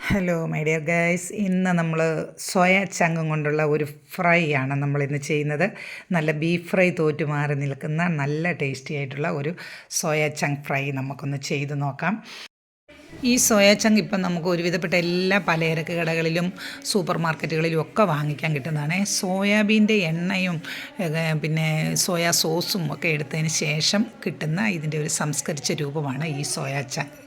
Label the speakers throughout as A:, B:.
A: Hello my dear guys, ഇന്ന് നമ്മൾ soya ചങ്കും കൊണ്ടുള്ള ഒരു ഫ്രൈ ആണ് നമ്മളിന്ന് ചെയ്യുന്നത്. നല്ല ബീഫ് ഫ്രൈ തോറ്റു മാറി നിൽക്കുന്ന നല്ല ടേസ്റ്റി ആയിട്ടുള്ള ഒരു സോയ ചങ്ക് ഫ്രൈ നമുക്കൊന്ന് ചെയ്ത് നോക്കാം. ഈ സോയ ചങ്ക് ഇപ്പം നമുക്ക് ഒരുവിധപ്പെട്ട എല്ലാ പലചരക്ക് കടകളിലും സൂപ്പർ മാർക്കറ്റുകളിലും ഒക്കെ വാങ്ങിക്കാൻ കിട്ടുന്നതാണ്. സോയാബീൻ്റെ എണ്ണയും പിന്നെ സോയാ സോസും ഒക്കെ എടുത്തതിന് ശേഷം കിട്ടുന്ന ഇതിൻ്റെ ഒരു സംസ്കരിച്ച രൂപമാണ് ഈ സോയ ചങ്ക്.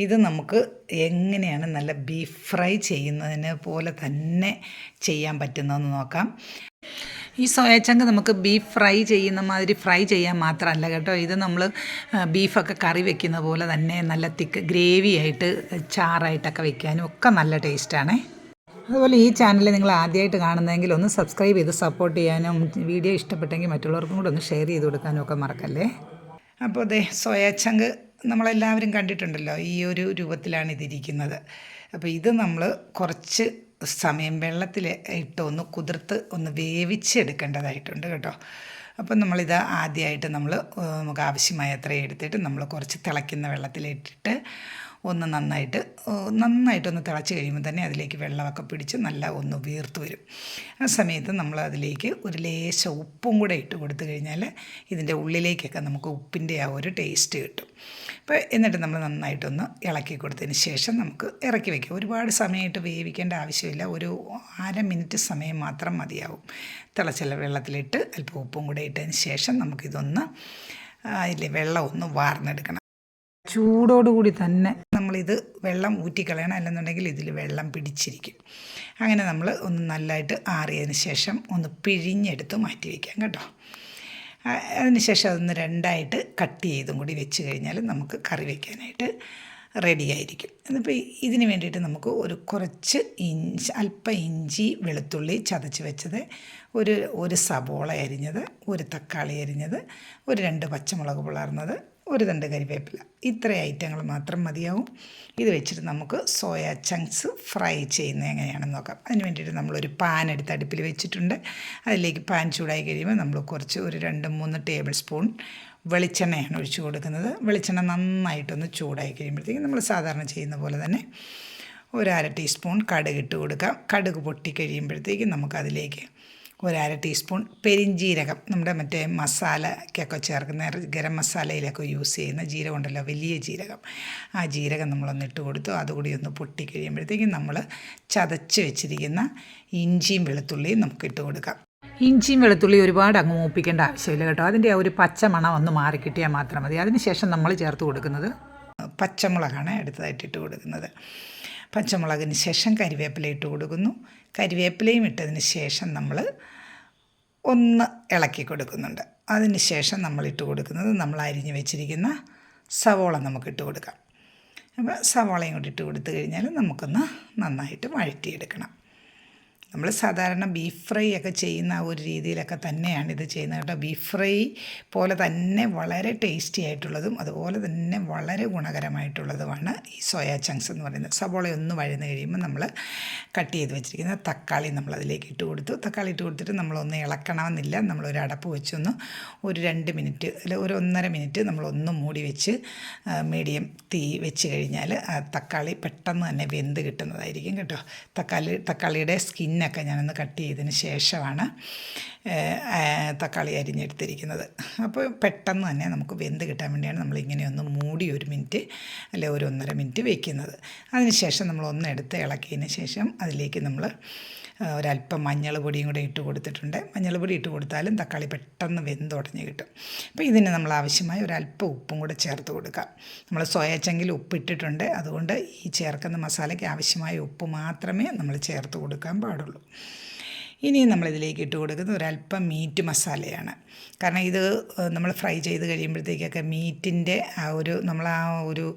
A: ഇത് നമുക്ക് എങ്ങനെയാണ് നല്ല ബീഫ് ഫ്രൈ ചെയ്യുന്നതിന് പോലെ തന്നെ ചെയ്യാൻ പറ്റുന്നതെന്ന് നോക്കാം. ഈ സോയ ചങ്ക് നമുക്ക് ബീഫ് ഫ്രൈ ചെയ്യുന്ന മാതിരി ഫ്രൈ ചെയ്യാൻ മാത്രമല്ല കേട്ടോ, ഇത് നമ്മൾ ബീഫൊക്കെ കറി വെക്കുന്ന പോലെ തന്നെ നല്ല തിക്ക് ഗ്രേവി ആയിട്ട് ചാറായിട്ടൊക്കെ വെക്കാനും ഒക്കെ നല്ല ടേസ്റ്റാണ്. അതുപോലെ ഈ ചാനൽ നിങ്ങൾ ആദ്യമായിട്ട് കാണുന്നതെങ്കിൽ ഒന്ന് സബ്സ്ക്രൈബ് ചെയ്ത് സപ്പോർട്ട് ചെയ്യാനും വീഡിയോ ഇഷ്ടപ്പെട്ടെങ്കിൽ മറ്റുള്ളവർക്കും കൂടെ ഒന്ന് ഷെയർ ചെയ്ത് കൊടുക്കാനും ഒക്കെ മറക്കല്ലേ. അപ്പോൾ അതെ, സോയ ചങ്ക് നമ്മളെല്ലാവരും കണ്ടിട്ടുണ്ടല്ലോ, ഈ ഒരു രൂപത്തിലാണ് ഇതിരിക്കുന്നത്. അപ്പോൾ ഇത് നമ്മൾ കുറച്ച് സമയം വെള്ളത്തിൽ ഇട്ട് ഒന്ന് കുതിർത്ത് ഒന്ന് വേവിച്ചെടുക്കേണ്ടതായിട്ടുണ്ട് കേട്ടോ. അപ്പം നമ്മളിത് ആദ്യമായിട്ട് നമുക്ക് ആവശ്യമായ അത്രയും എടുത്തിട്ട് നമ്മൾ കുറച്ച് തിളയ്ക്കുന്ന വെള്ളത്തിലിട്ടിട്ട് ഒന്ന് നന്നായിട്ടൊന്ന് തിളച്ച് കഴിയുമ്പോൾ തന്നെ അതിലേക്ക് വെള്ളമൊക്കെ പിടിച്ച് നല്ല ഒന്ന് വീർത്ത് വരും. ആ സമയത്ത് നമ്മൾ അതിലേക്ക് ഒരു ലേശം ഉപ്പും കൂടെ ഇട്ട് കൊടുത്തു കഴിഞ്ഞാൽ ഇതിൻ്റെ ഉള്ളിലേക്കൊക്കെ നമുക്ക് ഉപ്പിൻ്റെ ആ ഒരു ടേസ്റ്റ് കിട്ടും. അപ്പോൾ എന്നിട്ട് നമ്മൾ നന്നായിട്ടൊന്ന് ഇളക്കി കൊടുത്തതിന് ശേഷം നമുക്ക് ഇറക്കി വയ്ക്കാം. ഒരുപാട് സമയമായിട്ട് വേവിക്കേണ്ട ആവശ്യമില്ല, ഒരു 1/2 മിനിറ്റ് സമയം മാത്രം മതിയാവും. തിളച്ചുള്ള വെള്ളത്തിലിട്ട് അല്പം ഉപ്പും കൂടെ ഇട്ടതിന് ശേഷം നമുക്കിതൊന്ന് അതിലെ വെള്ളം ഒന്ന് വാർന്നെടുക്കണം. ചൂടോടുകൂടി തന്നെ നമ്മളിത് വെള്ളം ഊറ്റിക്കളയണം, അല്ലെന്നുണ്ടെങ്കിൽ ഇതിൽ വെള്ളം പിടിച്ചിരിക്കും. അങ്ങനെ നമ്മൾ ഒന്ന് നല്ലതായിട്ട് ആറിയതിന് ശേഷം ഒന്ന് പിഴിഞ്ഞെടുത്ത് മാറ്റി വയ്ക്കാം കേട്ടോ. അതിന് ശേഷം അതൊന്ന് 2ആയിട്ട് കട്ട് ചെയ്തും കൂടി വെച്ച് കഴിഞ്ഞാൽ നമുക്ക് കറി വയ്ക്കാനായിട്ട് റെഡിയായിരിക്കും. എന്നിപ്പോൾ ഇതിന് വേണ്ടിയിട്ട് നമുക്ക് കുറച്ച് അല്പം ഇഞ്ചി വെളുത്തുള്ളി ചതച്ച് വെച്ചത്, ഒരു സബോള അരിഞ്ഞത്, ഒരു തക്കാളി അരിഞ്ഞത്, 2 പച്ചമുളക് പിളർന്നത്, 1 തണ്ട് കരിവേപ്പില, ഇത്രയും ഐറ്റങ്ങൾ മാത്രം മതിയാവും. ഇത് വെച്ചിട്ട് നമുക്ക് സോയ ചങ്ക്സ് ഫ്രൈ ചെയ്യുന്നത് എങ്ങനെയാണെന്ന് നോക്കാം. അതിന് വേണ്ടിയിട്ട് നമ്മളൊരു പാൻ എടുത്ത് അടുപ്പിൽ വെച്ചിട്ടുണ്ട്. അതിലേക്ക് പാൻ ചൂടായി കഴിയുമ്പോൾ നമ്മൾ ഒരു 2-3 ടേബിൾ സ്പൂൺ വെളിച്ചെണ്ണയാണ് ഒഴിച്ചു കൊടുക്കുന്നത്. വെളിച്ചെണ്ണ നന്നായിട്ടൊന്ന് ചൂടായി കഴിയുമ്പോഴത്തേക്കും നമ്മൾ സാധാരണ ചെയ്യുന്ന പോലെ തന്നെ 1/2 ടീസ്പൂൺ കടുക് ഇട്ട് കൊടുക്കാം. കടുക് പൊട്ടി കഴിയുമ്പോഴത്തേക്കും നമുക്കതിലേക്ക് 1/2 ടീസ്പൂൺ പെരിഞ്ജീരകം, നമ്മുടെ മറ്റേ മസാലയ്ക്കൊക്കെ ചേർക്കുന്ന ഗരം മസാലയിലൊക്കെ യൂസ് ചെയ്യുന്ന ജീരകം ഉണ്ടല്ലോ, വലിയ ജീരകം, ആ ജീരകം നമ്മളൊന്ന് ഇട്ട് കൊടുത്തു. അതുകൂടി ഒന്ന് പൊട്ടി കഴിയുമ്പോഴത്തേക്കും നമ്മൾ ചതച്ച് വെച്ചിരിക്കുന്ന ഇഞ്ചിയും വെളുത്തുള്ളിയും നമുക്ക് ഇട്ട് കൊടുക്കാം. ഇഞ്ചിയും വെളുത്തുള്ളി ഒരുപാട് അങ്ങ് മൂപ്പിക്കേണ്ട ആവശ്യമില്ല കേട്ടോ, അതിൻ്റെ ആ ഒരു പച്ചമണം ഒന്ന് മാറിക്കിട്ടിയാൽ മാത്രം മതി. അതിനുശേഷം നമ്മൾ ചേർത്ത് കൊടുക്കുന്നത് പച്ചമുളകാണ് അടുത്തതായിട്ട് ഇട്ട് കൊടുക്കുന്നത്. പച്ചമുളകിന് ശേഷം കരിവേപ്പില ഇട്ട് കൊടുക്കുന്നു. കരിവേപ്പിലയും ഇട്ടതിന് ശേഷം നമ്മൾ ഒന്ന് ഇളക്കി കൊടുക്കുന്നുണ്ട്. അതിന് ശേഷം നമ്മൾ ഇട്ട് കൊടുക്കുന്നത് നമ്മൾ അരിഞ്ഞ് വെച്ചിരിക്കുന്ന സവോള നമുക്കിട്ട് കൊടുക്കാം. അപ്പോൾ സവോളയും കൂടി ഇട്ട് കൊടുത്തു കഴിഞ്ഞാൽ നമുക്കൊന്ന് നന്നായിട്ട് വഴറ്റിയെടുക്കണം. നമ്മൾ സാധാരണ ബീഫ് ഫ്രൈ ഒക്കെ ചെയ്യുന്ന ആ ഒരു രീതിയിലൊക്കെ തന്നെയാണ് ഇത് ചെയ്യുന്നത് കേട്ടോ. ബീഫ് ഫ്രൈ പോലെ തന്നെ വളരെ ടേസ്റ്റി ആയിട്ടുള്ളതും അതുപോലെ തന്നെ വളരെ ഗുണകരമായിട്ടുള്ളതുമാണ് ഈ സോയ ചങ്ക്സ് എന്ന് പറയുന്നത്. സവോള ഒന്ന് വഴന്ന് കഴിയുമ്പോൾ നമ്മൾ കട്ട് ചെയ്ത് വെച്ചിരിക്കുന്ന തക്കാളി നമ്മളതിലേക്ക് ഇട്ട് കൊടുത്തു. തക്കാളി ഇട്ട് കൊടുത്തിട്ട് നമ്മളൊന്ന് ഇളക്കണമെന്നില്ല, നമ്മളൊരു അടപ്പ് വെച്ചൊന്ന് ഒരു 2 മിനിറ്റ് അല്ല ഒരു 1.5 മിനിറ്റ് നമ്മളൊന്ന് മൂടി വെച്ച് മീഡിയം തീ വെച്ച് കഴിഞ്ഞാൽ തക്കാളി പെട്ടെന്ന് തന്നെ വെന്ത് കിട്ടുന്നതായിരിക്കും കേട്ടോ. തക്കാളിയുടെ സ്കിന്നൊക്കെ ഞാനൊന്ന് കട്ട് ചെയ്തതിന് ശേഷമാണ് തക്കാളി അരിഞ്ഞെടുത്തിരിക്കുന്നത്. അപ്പോൾ പെട്ടെന്ന് തന്നെ നമുക്ക് വെന്ത് കിട്ടാൻ വേണ്ടിയാണ് നമ്മളിങ്ങനെയൊന്ന് മൂടി 1 മിനിറ്റ് അല്ലെ ഒരു 1.5 മിനിറ്റ് വയ്ക്കുന്നത്. അതിനുശേഷം നമ്മളൊന്ന് എടുത്ത് ഇളക്കിയതിന് ശേഷം അതിലേക്ക് നമ്മൾ ഒരല്പം മഞ്ഞൾ പൊടിയും കൂടെ ഇട്ട് കൊടുത്തിട്ടുണ്ട്. മഞ്ഞൾ പൊടി ഇട്ട് കൊടുത്താലും തക്കാളി പെട്ടെന്ന് വെന്തുടഞ്ഞ് കിട്ടും. അപ്പോൾ ഇതിന് നമ്മൾ ആവശ്യമായ ഒരല്പം ഉപ്പും കൂടെ ചേർത്ത് കൊടുക്കാം. നമ്മൾ സോയ ചങ്കിൽ ഉപ്പിട്ടിട്ടുണ്ട്, അതുകൊണ്ട് ഈ ചേർക്കുന്ന മസാലയ്ക്ക് ആവശ്യമായ ഉപ്പ് മാത്രമേ നമ്മൾ ചേർത്ത് കൊടുക്കാൻ പാടുള്ളൂ. ഇനി നമ്മളിതിലേക്ക് ഇട്ട് കൊടുക്കുന്നത് ഒരല്പം മീറ്റ് മസാലയാണ്. കാരണം ഇത് നമ്മൾ ഫ്രൈ ചെയ്ത് കഴിയുമ്പോഴത്തേക്കൊക്കെ മീറ്റിൻ്റെ നമ്മൾ ആ ഒരു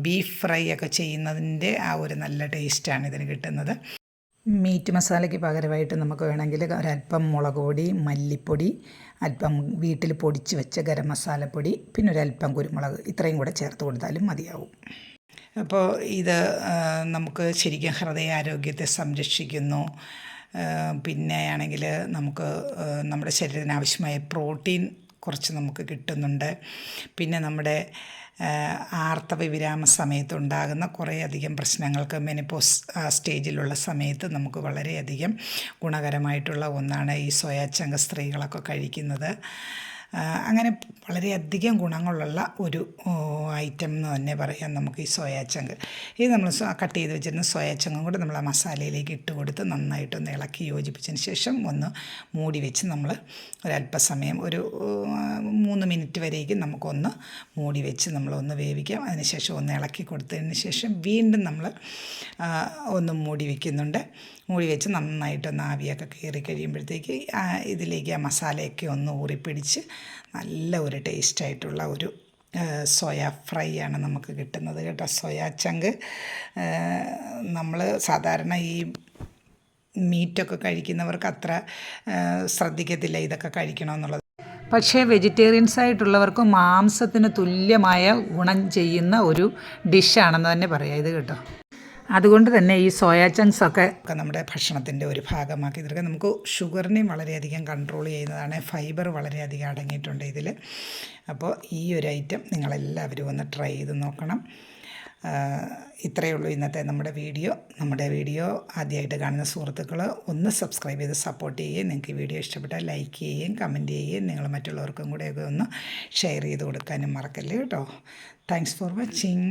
A: ബീഫ് ഫ്രൈ ഒക്കെ ചെയ്യുന്നതിൻ്റെ ആ ഒരു നല്ല ടേസ്റ്റാണ് ഇതിന് കിട്ടുന്നത്. മീറ്റ് മസാലയ്ക്ക് പകരമായിട്ട് നമുക്ക് വേണമെങ്കിൽ ഒരല്പം മുളക് പൊടി, മല്ലിപ്പൊടി, അല്പം വീട്ടിൽ പൊടിച്ച് വെച്ച ഗരം മസാലപ്പൊടി, പിന്നെ ഒരല്പം കുരുമുളക്, ഇത്രയും കൂടെ ചേർത്ത് കൊടുത്താലും മതിയാവും. അപ്പോൾ ഇത് നമുക്ക് ശരിക്കും ഹൃദയാരോഗ്യത്തെ സംരക്ഷിക്കുന്നു. പിന്നെ ആണെങ്കിൽ നമുക്ക് നമ്മുടെ ശരീരത്തിന് ആവശ്യമായ പ്രോട്ടീൻ കുറച്ച് നമുക്ക് കിട്ടുന്നുണ്ട്. പിന്നെ നമ്മുടെ ആർത്തവ വിരാമ സമയത്തുണ്ടാകുന്ന കുറേയധികം പ്രശ്നങ്ങൾക്ക് മെനോപോസ് സ്റ്റേജിലുള്ള സമയത്ത് നമുക്ക് വളരെയധികം ഗുണകരമായിട്ടുള്ള ഒന്നാണ് ഈ സോയാ ചങ്ക് സ്ത്രീകളൊക്കെ കഴിക്കുന്നത്. അങ്ങനെ വളരെയധികം ഗുണങ്ങളുള്ള ഒരു ഐറ്റം എന്ന് തന്നെ പറയാം നമുക്ക് ഈ സോയാ ചങ്ക്. ഇത് നമ്മൾ കട്ട് ചെയ്ത് വെച്ചിരുന്ന സോയാ ചങ്കും കൂടെ നമ്മൾ ആ മസാലയിലേക്ക് ഇട്ട് കൊടുത്ത് നന്നായിട്ടൊന്ന് ഇളക്കി യോജിപ്പിച്ചതിന് ശേഷം ഒന്ന് മൂടി വെച്ച് നമ്മൾ ഒരല്പസമയം ഒരു 3 മിനിറ്റ് വരേക്കും നമുക്കൊന്ന് മൂടി വെച്ച് നമ്മളൊന്ന് വേവിക്കാം. അതിനുശേഷം ഒന്ന് ഇളക്കി കൊടുത്തതിന് ശേഷം വീണ്ടും നമ്മൾ ഒന്ന് മൂടി വയ്ക്കുന്നുണ്ട്. മൂടി വെച്ച് നന്നായിട്ടൊന്ന് ആവിയൊക്കെ കയറി കഴിയുമ്പോഴത്തേക്ക് ഇതിലേക്ക് ആ മസാലയൊക്കെ ഒന്ന് ഊറിപ്പിടിച്ച് നല്ല ഒരു ടേസ്റ്റായിട്ടുള്ള ഒരു സോയ ഫ്രൈ ആണ് നമുക്ക് കിട്ടുന്നത് കേട്ടോ. സോയാ ചങ്ക് നമ്മൾ സാധാരണ ഈ മീറ്റൊക്കെ കഴിക്കുന്നവർക്ക് അത്ര ശ്രദ്ധിക്കത്തില്ല ഇതൊക്കെ കഴിക്കണമെന്നുള്ളത്. പക്ഷേ വെജിറ്റേറിയൻസ് ആയിട്ടുള്ളവർക്ക് മാംസത്തിന് തുല്യമായ ഗുണം ചെയ്യുന്ന ഒരു ഡിഷാണെന്ന് തന്നെ പറയാം ഇത് കേട്ടോ. അതുകൊണ്ട് തന്നെ ഈ സോയാ ചങ്ക്സ് ഒക്കെ നമ്മുടെ ഭക്ഷണത്തിൻ്റെ ഒരു ഭാഗമാക്കി തീർക്കുക. നമുക്ക് ഷുഗറിനെയും വളരെയധികം കൺട്രോൾ ചെയ്യുന്നതാണ്. ഫൈബർ വളരെയധികം അടങ്ങിയിട്ടുണ്ട് ഇതിൽ. അപ്പോൾ ഈ ഒരു ഐറ്റം നിങ്ങളെല്ലാവരും ഒന്ന് ട്രൈ ചെയ്ത് നോക്കണം. ഇത്രയേ ഉള്ളൂ ഇന്നത്തെ നമ്മുടെ വീഡിയോ ആദ്യമായിട്ട് കാണുന്ന സുഹൃത്തുക്കൾ ഒന്ന് സബ്സ്ക്രൈബ് ചെയ്ത് സപ്പോർട്ട് ചെയ്യുകയും നിങ്ങൾക്ക് ഈ വീഡിയോ ഇഷ്ടപ്പെട്ടാൽ ലൈക്ക് ചെയ്യുകയും കമൻറ്റ് ചെയ്യുകയും നിങ്ങൾ മറ്റുള്ളവർക്കും കൂടെയൊക്കെ ഒന്ന് ഷെയർ ചെയ്ത് കൊടുക്കാനും മറക്കല്ലേ കേട്ടോ. Thanks for watching.